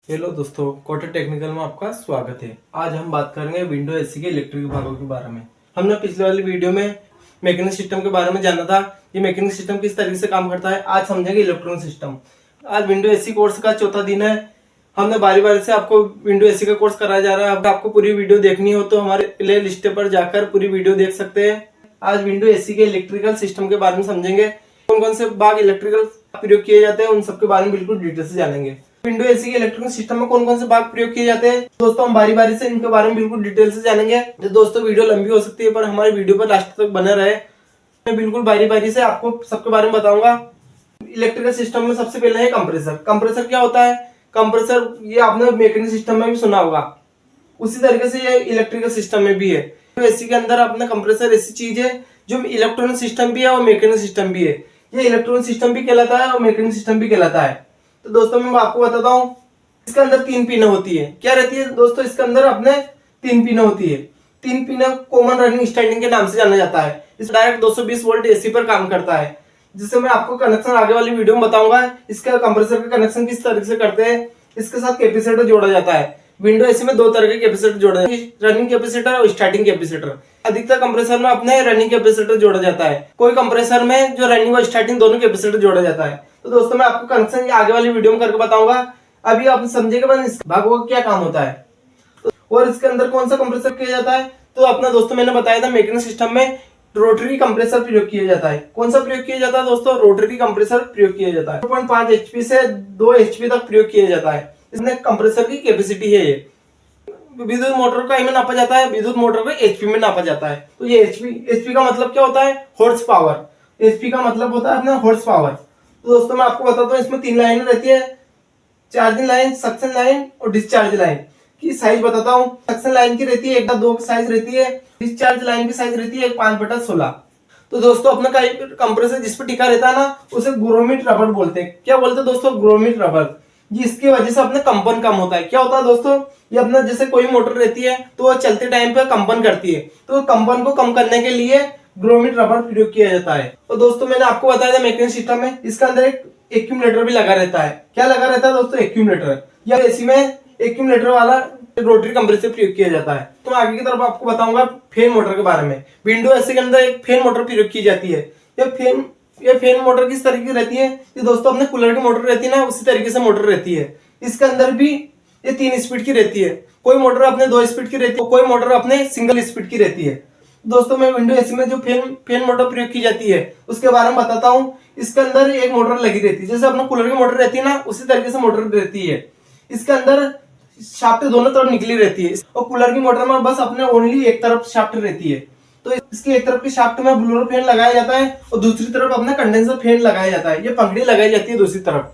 Hello दोस्तों, Kotak technical में आपका स्वागत है। आज हम बात करेंगे विंडो एसी के इलेक्ट्रिक भागों के बारे में। हमने पिछले वाली वीडियो में मैकेनिक सिस्टम के बारे में जाना था। ये मैकेनिक सिस्टम किस तरीके से काम करता है, आज समझेंगे इलेक्ट्रॉनिक सिस्टम। आज विंडो एसी कोर्स का चौथा दिन है। हमने बारी बारी से आपको विंडो एसी का कोर्स कराया जा रहा है। अगर आपको पूरी वीडियो देखनी हो तो हमारे प्ले लिस्ट पर जाकर पूरी वीडियो देख सकते हैं। आज विंडो एसी के इलेक्ट्रिकल सिस्टम के बारे में समझेंगे। कौन कौन से भाग इलेक्ट्रिकल प्रयोग किए जाते हैं, उन सबके बारे में बिल्कुल डिटेल से जानेंगे। विंडो एसी के इलेक्ट्रॉनिक सिस्टम में कौन कौन से भाग प्रयोग किए जाते हैं दोस्तों, हम बारी बारी से इनके बारे में बिल्कुल डिटेल से जानेंगे। तो दोस्तों वीडियो लंबी हो सकती है, पर हमारी वीडियो पर लास्ट तक बने रहे। मैं बिल्कुल बारी बारी से आपको सबके बारे में बताऊंगा। इलेक्ट्रिकल सिस्टम में सबसे पहले है कंप्रेसर। कंप्रेसर क्या होता है? कंप्रेसर ये आपने मैकेनिक सिस्टम में भी सुना होगा, उसी तरीके से ये इलेक्ट्रिकल सिस्टम में भी है। तो एसी के अंदर अपना कंप्रेसर ऐसी चीज है जो इलेक्ट्रॉनिक सिस्टम भी है और मैकेनिक सिस्टम भी है। ये इलेक्ट्रॉनिक सिस्टम भी कहलाता है और मैकेनिक सिस्टम भी कहलाता है। तो दोस्तों मैं आपको बताता हूँ, इसके अंदर 3 पिनें होती है। क्या रहती है दोस्तों? इसके अंदर अपने 3 पिनें होती है। 3 पिनें कॉमन रनिंग स्टैंडिंग के नाम से जाना जाता है। इस डायरेक्ट 220 वोल्ट एसी पर काम करता है, जिससे मैं आपको कनेक्शन आगे वाली वीडियो में बताऊंगा। इसका कंप्रेसर का कनेक्शन किस तरीके से करते हैं। इसके साथ कैपेसिटर जोड़ा जाता है। विंडो एसी में 2 तरह के कैपेसिटर जोड़े जाते हैं, रनिंग कैपेसिटर और स्टार्टिंग कैपेसिटर। अधिकतर कंप्रेसर में अपने रनिंग कैपेसिटर जोड़ा जाता है। कोई कंप्रेसर में जो रनिंग और स्टार्टिंग दोनों कैपेसिटर जोड़ा जाता है। तो दोस्तों मैं आपको कनेक्शन आगे वाली वीडियो में करके बताऊंगा। अभी आप समझेंगे बस इस भागों का क्या काम होता है और इसके अंदर कौन सा कंप्रेसर किया जाता है। तो अपना दोस्तों मैंने बताया था मैकेनिक सिस्टम में रोटरी कंप्रेसर प्रयोग किया जाता है। कौन सा प्रयोग किया जाता है दोस्तों? रोटरी कंप्रेसर प्रयोग किया जाता है। 2.5 एचपी से 2 एचपी तक प्रयोग किया जाता है। इसमें कंप्रेसर की कैपेसिटी है। ये विद्युत मोटर को में नापा जाता है, विद्युत मोटर को एचपी में नापा जाता है। तो ये एचपी का मतलब क्या होता है? Horse power. एचपी का मतलब होता है अपना हॉर्स पावर। तो दोस्तों मैं आपको बताता हूँ, इसमें 3 लाइनें रहती है, चार्जिंग लाइन, सक्शन लाइन और डिस्चार्ज लाइन की साइज बताता हूँ। सक्शन लाइन की रहती है 1/2 की साइज रहती है। डिस्चार्ज लाइन की साइज रहती है 5/16। तो दोस्तों अपना कंप्रेसर जिस पर टिका रहता है ना, उसे ग्रोमिट रबर बोलते हैं। क्या बोलते हैं दोस्तों? Gromit rubber. जिसकी वजह से अपना कंपन कम होता है। क्या होता है दोस्तों? ये अपना जैसे कोई मोटर रहती है तो वो चलते टाइम पे कंपन करती है, तो कंपन को कम करने के लिए ग्रोमिट रबर प्रयोग किया जाता है। तो दोस्तों मैंने आपको बताया था मैकेनिक सिस्टम में इसका अंदर एक एक्यूमुलेटर भी लगा रहता है। क्या लगा रहता है दोस्तों? एक्यूमुलेटर। या एसी में एक्यूमुलेटर वाला रोटरी कंप्रेसर प्रयोग किया जाता है। तो आगे की तरफ आपको बताऊंगा फैन मोटर के बारे में। विंडो एसी के अंदर एक फैन मोटर प्रयोग की जाती है। ये फैन मोटर किस तरीके की रहती है? ये दोस्तों अपने कूलर की मोटर रहती है ना, उसी तरीके से मोटर रहती है। इसके अंदर भी ये 3 स्पीड की रहती है। कोई मोटर अपने 2 स्पीड की रहती है, कोई मोटर अपने सिंगल स्पीड की रहती है। दोस्तों मैं विंडो एसी में जो फैन मोटर प्रयोग की जाती है उसके बारे में बताता हूँ। इसके अंदर एक मोटर लगी रहती है, जैसे अपना कूलर की मोटर रहती है ना, उसी तरीके से मोटर रहती है। इसके अंदर शाफ्ट दोनों तरफ निकली रहती है और कूलर की मोटर में बस अपने ओनली एक तरफ शाफ्ट रहती है। तो इसकी एक तरफ की शाफ्ट में ब्लोअर फैन लगाया जाता है और दूसरी तरफ अपना कंडेंसर फैन लगाया जाता है। ये पंखड़ी लगाई जाती है दूसरी तरफ।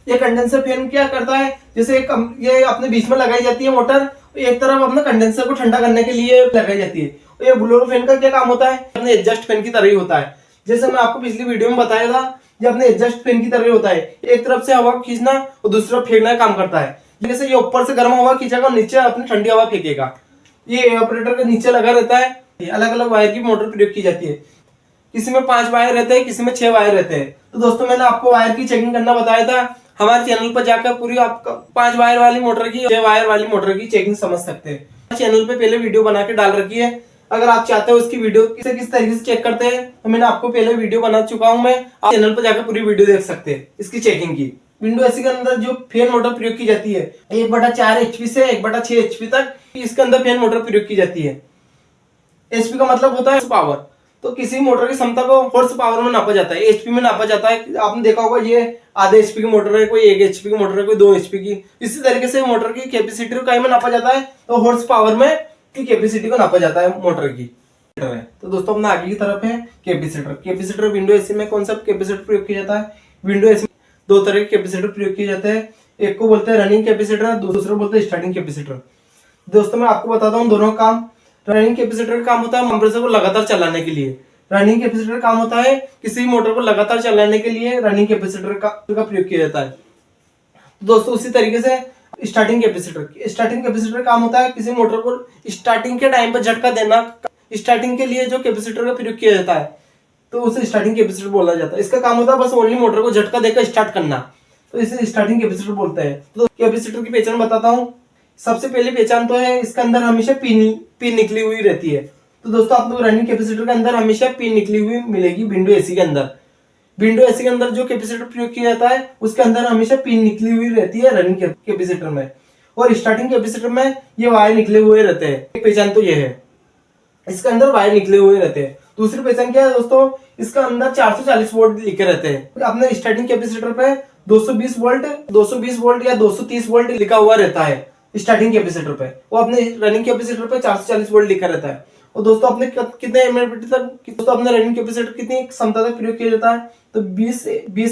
ये कंडेंसर फैन क्या करता है, जैसे ये अपने बीच में लगाई जाती है मोटर, एक तरफ अपना कंडेंसर को ठंडा करने के लिए लगाई जाती है। और ये ब्लोअर फैन का क्या काम होता है? अपने एडजस्ट फैन की तरह ही होता है। जैसे मैं आपको पिछली वीडियो में बताया था, ये अपने एडजस्ट फैन की तरह ही होता है। एक तरफ से हवा को खींचना और दूसरी तरफ फेंकना का काम करता है। जैसे ये ऊपर से गर्म हवा खींचेगा और नीचे अपनी ठंडी हवा फेंकेगा। ये ऑपरेटर के नीचे लगा रहता है। अलग अलग वायर की मोटर प्रयोग की जाती है। किसी में 5 वायर रहते हैं, किसी में 6 वायर रहते हैं। तो दोस्तों मैंने आपको वायर की चेकिंग करना बताया था। हमारे चैनल पर जाकर पूरी आपका 5 वायर वाली मोटर की, 6 वायर वाली मोटर की चेकिंग समझ सकते हैं। चैनल पे पहले वीडियो बना के डाल रखी है। अगर आप चाहते हो इसकी वीडियो किस तरीके से चेक करते हैं, तो मैंने आपको पहले वीडियो बना चुका हूं मैं। आप चैनल पर जाकर पूरी वीडियो देख सकते हैं इसकी चेकिंग की। विंडो एसी के अंदर जो फैन मोटर प्रयोग की जाती है 1/4 एचपी से 1/6 एचपी तक, इसके अंदर फैन मोटर प्रयोग की जाती है। एचपी का मतलब होता है पावर। तो किसी मोटर की क्षमता को हॉर्स पावर में नापा जाता है, एचपी में नापा जाता है। आपने देखा होगा ये आधे एचपी की मोटर है, कोई 1 एचपी की मोटर है, कोई 2 एचपी की। इसी तरीके से मोटर की कैपेसिटी को में नापा जाता है, तो हॉर्स पावर में की कैपेसिटी को नापा जाता है मोटर की। तो दोस्तों अपना आगे की तरफ है कैपेसिटर। कैपेसिटर विंडो एसी में कौन सा कैपेसिटर प्रयोग किया जाता है? विंडो एसी में 2 तरह के कैपेसिटर प्रयोग किए जाते हैं। एक को बोलते हैं रनिंग कैपेसिटर, दूसरा बोलते हैं स्टार्टिंग कैपेसिटर। दोस्तों मैं आपको बताता हूँ दोनों काम। रनिंग कैपेसिटर का काम होता है कंप्रेसर को लगातार चलाने के लिए। रनिंग कैपेसिटर काम होता है किसी मोटर को लगातार चलाने के लिए रनिंग कैपेसिटर का प्रयोग किया जाता है। दोस्तों उसी तरीके से स्टार्टिंग कैपेसिटर काम होता है किसी मोटर को स्टार्टिंग के टाइम पर झटका देना। स्टार्टिंग के लिए जो कैपेसिटर का प्रयोग किया जाता है तो उसे स्टार्टिंग कैपेसिटर बोला जाता है। इसका काम होता है बस ओनली मोटर को झटका देकर स्टार्ट करना। तो इसे स्टार्टिंग कैपेसिटर बोलते हैं। तो कैपेसिटर की पहचान बताता हूँ। सबसे पहली पहचान तो है इसके अंदर हमेशा पिन निकली हुई रहती है। तो दोस्तों आप लोग रनिंग कैपेसिटर के अंदर हमेशा पिन निकली हुई मिलेगी विंडो एसी के अंदर। विंडो एसी के अंदर जो कैपेसिटर प्रयोग किया जाता है उसके अंदर हमेशा पिन निकली हुई रहती है रनिंग कैपेसिटर में, और स्टार्टिंग कैपेसिटर में ये वायर निकले हुए रहते हैं। एक पहचान तो ये है, इसके अंदर वायर निकले हुए रहते हैं। दूसरी पहचान क्या है दोस्तों, इसका अंदर 440 वोल्ट लिखे रहते हैं। अपने स्टार्टिंग कैपेसिटर पे 220 वोल्ट या 230 वोल्ट लिखा हुआ रहता है स्टार्टिंग कैपेसिटर पे, वो अपने रनिंग कैपेसिटर पे 440 वोल्ट लिखा रहता है। और दोस्तों अपने कितने एमएमपी तक, दोस्तों अपने रनिंग कैपेसिटर कितनी क्षमता तक प्रयोग किया जाता है, तो 20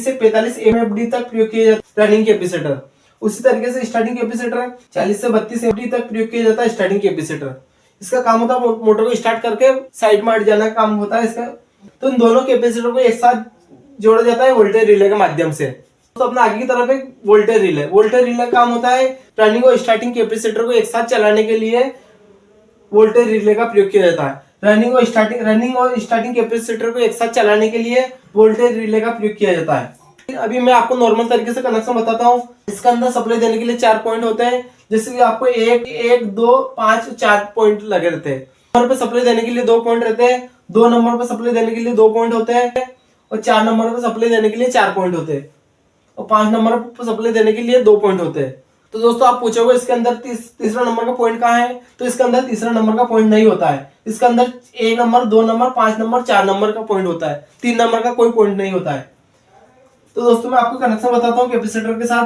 से 45 एमएफडी तक प्रयोग किया जाता है रनिंग कैपेसिटर। उसी तरीके से स्टार्टिंग कैपेसिटर 40 से 32 एमएफडी तक प्रयोग किया जाता है स्टार्टिंग कैपेसिटर। इसका काम होता है मोटर को स्टार्ट करके साइड में हट जाना का काम होता है इसका। तो इन दोनों कैपेसिटर को एक साथ जोड़ा जाता है वोल्टेज रिले के माध्यम से। तो अपना आगे की तरफ एक वोल्टेज रिले का काम होता है रनिंग और स्टार्टिंग कैपेसिटर को एक साथ चलाने के लिए वोल्टेज रिले का प्रयोग किया जाता है। रनिंग और स्टार्टिंग कैपेसिटर को एक साथ चलाने के लिए वोल्टेज रिले का प्रयोग किया जाता है। अभी मैं आपको नॉर्मल तरीके से कनेक्शन बताता हूँ। इसके अंदर सप्लाई देने के लिए 4 पॉइंट होते हैं, जैसे कि आपको 1, 2, 5, 4 पॉइंट लगे रहते हैं। नंबर पे सप्लाई देने के लिए 2 पॉइंट रहते हैं, 2 नंबर पे सप्लाई देने के लिए 2 पॉइंट होते हैं, और 4 नंबर पे सप्लाई देने के लिए 4 पॉइंट होते हैं, और 5 नंबर पे सप्लाई देने के लिए 2 पॉइंट होते हैं। तो दोस्तों आप पूछोगे इसके अंदर तीसरा नंबर का पॉइंट कहाँ है, तो इसके अंदर तीसरा नंबर का पॉइंट नहीं होता है। इसके अंदर 1 नंबर, 2 नंबर, 5 नंबर, 4 नंबर का पॉइंट होता है, 3 नंबर का कोई पॉइंट नहीं होता है। तो दोस्तों मैं आपको कनेक्शन बताता हूँ कैपेसिटर के साथ।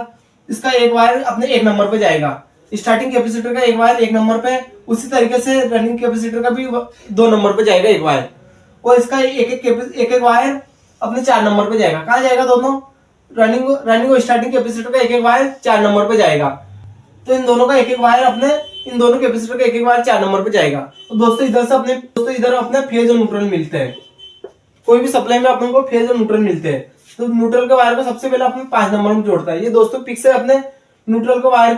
इसका एक वायर अपने 1 नंबर पे जाएगा, स्टार्टिंग कैपेसिटर का एक वायर 1 नंबर पे, उसी तरीके से रनिंग कैपेसिटर का भी 2 नंबर पे जाएगा एक वायर, और इसका एक वायर अपने 4 नंबर पे जाएगा। कहाँ जाएगा दोनों, रनिंग और स्टार्टिंग कैपेसिटर का एक वायर 4 नंबर पे जाएगा। तो इन दोनों का एक वायर इन दोनों कैपेसिटर का एक वायर 4 नंबर पे जाएगा। तो दोस्तों इधर अपने फेज और न्यूट्रल मिलते हैं। कोई भी सप्लाई में अपने को फेज और न्यूट्रल मिलते हैं। तो न्यूट्रल के वायर को सबसे पहले अपने 5 नंबर में जोड़ता है। ये दोस्तों पिक से अपने न्यूट्रल के वायर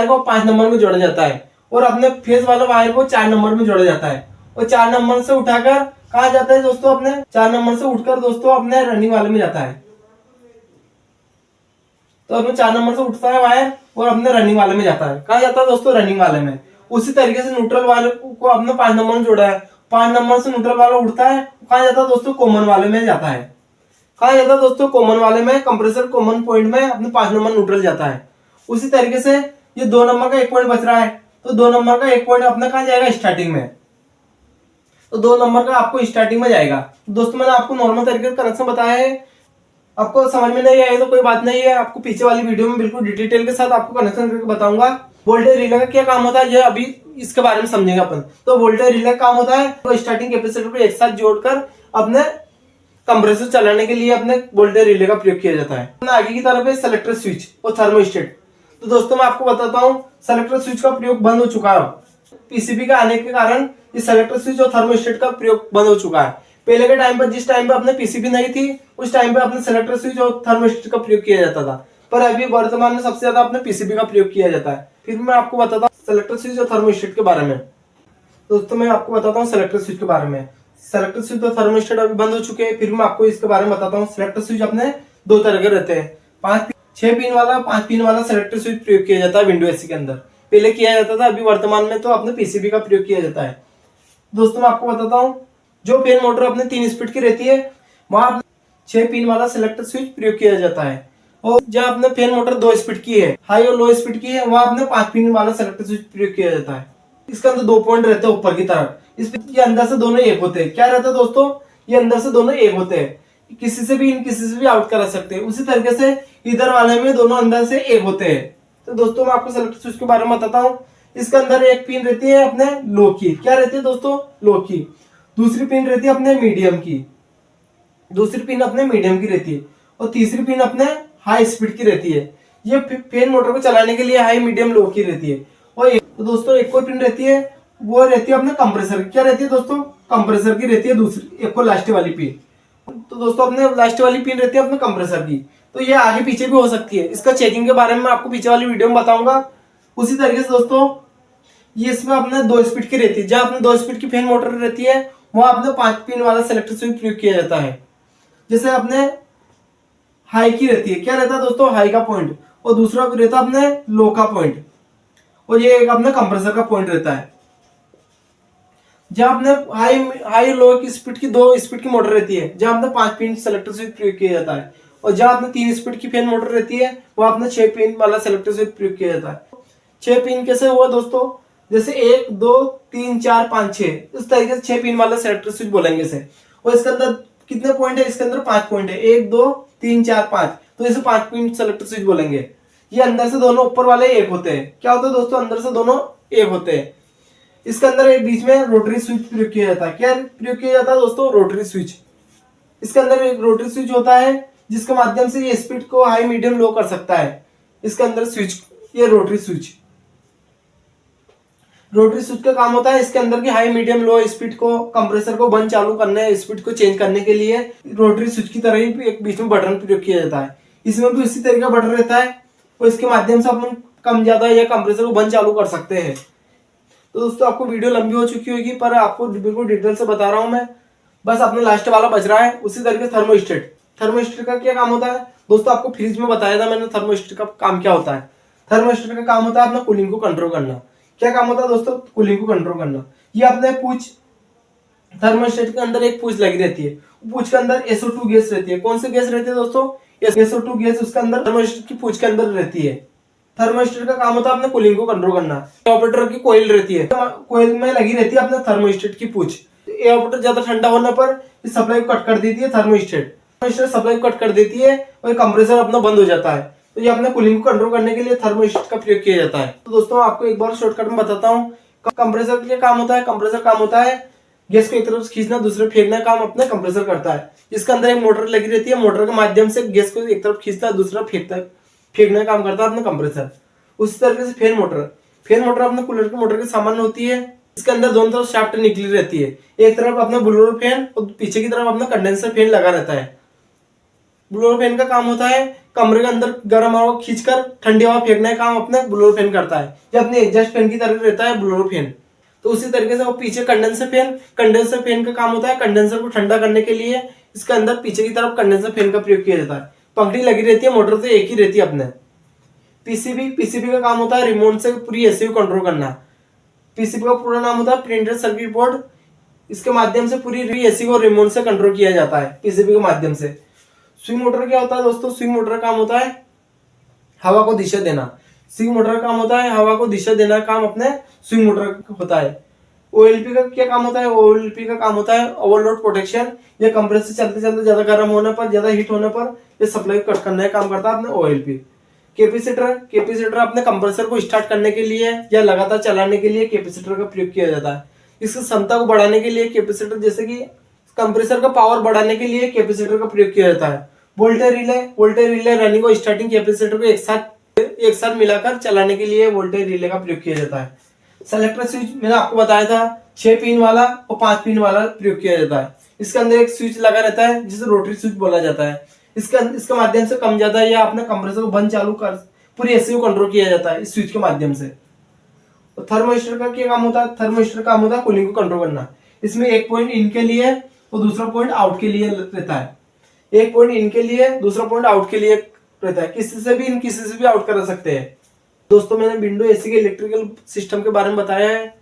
को 5 नंबर में जोड़ा जाता है, और अपने फेज वाला वायर को 4 नंबर में जोड़ा जाता है, और 4 नंबर से उठाकर कहा जाता है दोस्तों, अपने 4 नंबर से उठकर दोस्तों अपने रनिंग वाले में जाता है। तो अपने 4 नंबर से उठता है वायर और अपने रनिंग वाले में जाता है। कहा जाता है दोस्तों रनिंग वाले में। उसी तरीके से न्यूट्रल वाले को अपने 5 नंबर में जोड़ा है, 5 नंबर से न्यूट्रल वाला उठता है, कहा जाता है दोस्तों कॉमन वाले में जाता है। कहा जाता है दोस्तों कॉमन वाले में, कंप्रेसर कॉमन पॉइंट में अपने 5 नंबर न्यूट्रल जाता है। उसी तरीके से ये 2 नंबर का 1 पॉइंट बच रहा है, तो 2 नंबर का 1 पॉइंट अपना कहा जाएगा स्टार्टिंग में, तो 2 नंबर का आपको स्टार्टिंग में जाएगा। दोस्तों मैंने आपको नॉर्मल तरीके से कनेक्शन बताया है। आपको समझ में नहीं आए तो कोई बात नहीं है, आपको पीछे वाली वीडियो में बिल्कुल डिटेल के साथ आपको कनेक्शन करके बताऊंगा। वोल्टेज रिले का क्या काम होता है, ये अभी इसके बारे में समझेंगे अपन। तो वोल्टेज रिले का काम होता है तो स्टार्टिंग कैपेसिटर को एक साथ जोड़कर अपने कंप्रेसर चलाने के लिए अपने वोल्टेज रिले का प्रयोग किया जाता है। आगे की तरफ है सेलेक्टर स्विच और थर्मोस्टेट। तो दोस्तों मैं आपको बताता हूँ, सेलेक्टर स्विच का प्रयोग बंद हो चुका है। पीसीबी का आने के कारण इस सेलेक्टर स्विच और थर्मोस्टेट का प्रयोग बंद हो चुका है। पहले के टाइम पर जिस टाइम पे अपने पीसीबी नहीं थी, उस टाइम पे अपने सेलेक्टर स्विच और थर्मोस्टेट का प्रयोग किया जाता था, पर अभी वर्तमान में सबसे ज्यादा अपने पीसीबी का प्रयोग किया जाता है। फिर मैं आपको बताता हूँ सेलेक्टर स्विच और थर्मोस्टेट के बारे में। दोस्तों मैं आपको बताता हूँ सेलेक्टर स्विच के बारे में। सेलेक्टर स्विच और थर्मोस्टेट अभी बंद हो चुके हैं, फिर मैं आपको इसके बारे में बताता हूँ। सेलेक्टर स्विच अपने 2 तरह के रहते हैं, 6 पिन वाला, 5 पिन वाला सेलेक्टर स्विच प्रयोग किया जाता है विंडो एसी के अंदर। पहले किया जाता था, अभी वर्तमान में तो अपने पीसीबी का प्रयोग किया जाता है। दोस्तों मैं आपको बताता हूँ, जो पेन मोटर अपने 3 स्पीड की रहती है वहां 6 पिन वाला सेलेक्टर स्विच प्रयोग किया जाता है, और जहाँ अपने पेन मोटर 2 स्पीड की है, हाई और लो स्पीड की है, वहां अपने 5 पिन वाला सेलेक्टर स्विच प्रयोग किया जाता है। इसके अंदर 2 पॉइंट रहते हैं ऊपर की तरफ, इसके अंदर से दोनों एक होते हैं। क्या रहता है दोस्तों, ये अंदर से दोनों एक होते हैं, किसी से भी आउट करा सकते हैं। उसी तरीके से इधर वाले में दोनों अंदर से एक होते हैं। तो दोस्तों मैं आपको सेलेक्टर स्विच के बारे में बताता हूँ। इसके अंदर एक पिन रहती है अपने लो की, क्या रहती है दोस्तों, लो की। दूसरी पिन रहती है अपने मीडियम की, रहती है, और तीसरी पिन अपने हाई स्पीड की रहती है। ये पेन मोटर को चलाने के लिए हाई, मीडियम, लो की रहती है। और तो दोस्तों एक और पिन रहती है, वो रहती है अपने कंप्रेसर की। क्या रहती है दोस्तों, कंप्रेसर की रहती है दूसरी, एक और लास्ट वाली पिन। तो दोस्तों अपने लास्ट वाली पिन रहती है अपने कंप्रेसर की। तो ये आगे पीछे भी हो सकती है, इसका चेकिंग के बारे में आपको पीछे वाली वीडियो में बताऊंगा। उसी तरीके से दोस्तों ये इसमें अपने 2 स्पीड की रहती है, जहां अपने 2 स्पीड की फैन मोटर रहती है वहां अपने 5 पिन वाला सेलेक्टर स्विच प्रयोग किया जाता है। जैसे अपने हाई की रहती है। क्या रहता है दोस्तों, हाई का पॉइंट, और दूसरा रहता है अपने लो का पॉइंट, और ये एक अपने कंप्रेसर का पॉइंट रहता है। जहां अपने हाई हाई लो की स्पीड की 2 स्पीड की मोटर रहती है, जहां अपने 5 पिन सेलेक्टर स्विच प्रयोग किया जाता है, और जहां अपने 3 स्पीड की फैन मोटर रहती है वहां अपने 6 पिन वाला सेलेक्टर स्विच प्रयोग किया जाता है। 6 पिन कैसे हुआ दोस्तों, जैसे 1 2 3 4 5 6, इस तरीके से 6 पिन वाला सेलेक्टर स्विच बोलेंगे इसे। और इसके अंदर कितने पॉइंट है, इसके अंदर 5 पॉइंट है, 1 2 3 4 5, तो इसे 5 पिन सेलेक्टर स्विच बोलेंगे। ये अंदर से दोनों ऊपर वाले एक होते हैं। क्या होता है दोस्तों, अंदर से दोनों एक होते हैं। इसके अंदर एक बीच में रोटरी स्विच प्रयोग किया जाता है। क्या प्रयोग किया जाता है दोस्तों, रोटरी स्विच। इसके अंदर एक रोटरी स्विच होता है जिसके माध्यम से ये स्पीड को हाई मीडियम लो कर सकता है। इसके अंदर स्विच, ये रोटरी स्विच, रोटरी स्विच का काम होता है इसके अंदर की हाई मीडियम लो स्पीड को, कंप्रेसर को बंद चालू करने, स्पीड को चेंज करने के लिए रोटरी स्विच की तरह ही एक बीच में बटन प्रयोग किया जाता है। इसमें भी उसी तरीके का बटन रहता है, और इसके माध्यम से अपन कम ज्यादा या कंप्रेसर को बंद चालू कर सकते हैं। तो दोस्तों आपको वीडियो लंबी हो चुकी होगी, पर आपको बिल्कुल डिटेल से बता रहा हूं मैं, बस अपना लास्ट वाला बच रहा है। उसी तरीके थर्मोस्टेट, थर्मोस्टेट का क्या काम होता है दोस्तों, आपको फ्रिज में बताया था मैंने थर्मोस्टेट का काम क्या होता है। थर्मोस्टेट का काम होता है अपना कूलिंग को कंट्रोल करना। क्या काम होता है दोस्तों, कूलिंग को कंट्रोल करना। ये अपने पूछ, थर्मोस्टेट के अंदर एक पूछ लगी रहती है, पूछ के अंदर SO2 गैस रहती है। कौन सी गैस रहती है दोस्तों, SO2 गैस उसके अंदर थर्मोस्टेट की पूछ के अंदर रहती है। थर्मोस्टेट का काम होता है अपने कूलिंग को कंट्रोल करना। एवापोरेटर की कोयल रहती है, कोयल में लगी रहती है अपने थर्मोस्टेट की पूछ। एवापोरेटर ज्यादा ठंडा होने पर इस सप्लाई को कट कर देती है थर्मोस्टेट, थर्मोस्टेट सप्लाई को कट कर देती है और कंप्रेसर अपना बंद हो जाता है। तो ये अपने कूलिंग को कंट्रोल करने के लिए थर्मोस्टेट का प्रयोग किया जाता है। तो दोस्तों आपको एक बार शॉर्टकट में बताता हूँ, कंप्रेसर का क्या काम होता है। कंप्रेसर काम होता है गैस को एक तरफ से खींचना, दूसरे फेंकना, काम अपने कंप्रेसर करता है। इसके अंदर एक मोटर लगी रहती है, मोटर के माध्यम से गैस को एक तरफ खींचता है, दूसरा फेंकने का काम करता है अपना कंप्रेसर। उसी तरीके से फैन मोटर, फैन मोटर अपने कूलर की मोटर के सामान्य होती है। इसके अंदर दोनों तरफ शाफ्ट निकली रहती है, एक तरफ अपना ब्लोअर फैन और पीछे की तरफ अपना कंडेंसर फैन लगा रहता है। ब्लोअर फैन का काम होता है कमरे के अंदर गर्म हवा खींचकर ठंडी हवा फेंकने का काम अपने ब्लोअर फैन करता है। ये अपने एग्जॉस्ट फैन की तरह रहता है ब्लोअर फैन। तो उसी तरीके से वो पीछे कंडेंसर फैन, कंडेंसर फैन का काम होता है कंडेंसर को ठंडा करने के लिए इसके अंदर पीछे की तरफ कंडेंसर फैन का प्रयोग किया जाता है। पंखड़ी लगी रहती है, मोटर तो एक ही रहती है अपने। पीसीबी, पीसीबी का काम होता है रिमोट से पूरी एसी को कंट्रोल करना। पीसीबी का पूरा नाम होता है प्रिंटेड सर्किट बोर्ड। इसके माध्यम से पूरी एसी को रिमोट से कंट्रोल किया जाता है पीसीबी के माध्यम से। स्विंग मोटर क्या होता है दोस्तों, स्विंग मोटर का काम होता है हवा को दिशा देना। स्विंग मोटर का काम होता है हवा को दिशा देना, काम अपने स्विंग मोटर का होता है। ओएलपी का क्या काम होता है, ओएलपी का काम होता है ओवरलोड प्रोटेक्शन। ये कंप्रेसर चलते चलते ज्यादा गर्म होने पर, ज्यादा हीट होने पर ये सप्लाई कट करने का काम करता है अपने ओएलपी। कैपेसिटर, कैपेसिटर अपने कंप्रेसर को स्टार्ट करने के लिए या लगातार चलाने के लिए कैपेसिटर का प्रयोग किया जाता है। इसकी क्षमता को बढ़ाने के लिए कैपेसिटर, जैसे कि कंप्रेसर का पावर बढ़ाने के लिए कैपेसिटर का प्रयोग किया जाता है। Voltage relay, voltage relay running और स्टार्टिंग कैपेसिटर को एक साथ मिलाकर चलाने के लिए वोल्टेज रिले का प्रयोग किया जाता है। सेलेक्टर स्विच मैंने आपको बताया था 6 पिन वाला और 5 पिन वाला प्रयोग किया जाता है। इसके अंदर एक स्विच लगा रहता है जिसे रोटरी स्विच बोला जाता है। इसके माध्यम से कम ज्यादा या अपने कंप्रेसर को बंद चालू कर पूरी एसी को कंट्रोल किया जाता है इस स्विच के माध्यम से। तो थर्मोस्टेट का क्या काम होता है, थर्मोस्टेट का काम होता है कूलिंग को कंट्रोल करना। इसमें एक पॉइंट इन के लिए और दूसरा पॉइंट आउट के लिए रहता है। एक पॉइंट इन के लिए, दूसरा पॉइंट आउट के लिए रहता है। किसी से भी इन, किसी से भी आउट कर सकते हैं। दोस्तों मैंने विंडो एसी के इलेक्ट्रिकल सिस्टम के बारे में बताया है।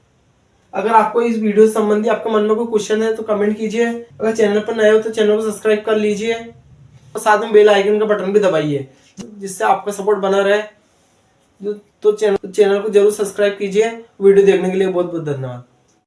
अगर आपको इस वीडियो से संबंधी आपके मन में कोई क्वेश्चन है तो कमेंट कीजिए। अगर चैनल पर नए हो तो चैनल को सब्सक्राइब कर लीजिए और साथ में बेल आइकन का बटन भी दबाइए जिससे आपका सपोर्ट बना रहे। तो चैनल को जरूर सब्सक्राइब कीजिए। वीडियो देखने के लिए बहुत बहुत धन्यवाद।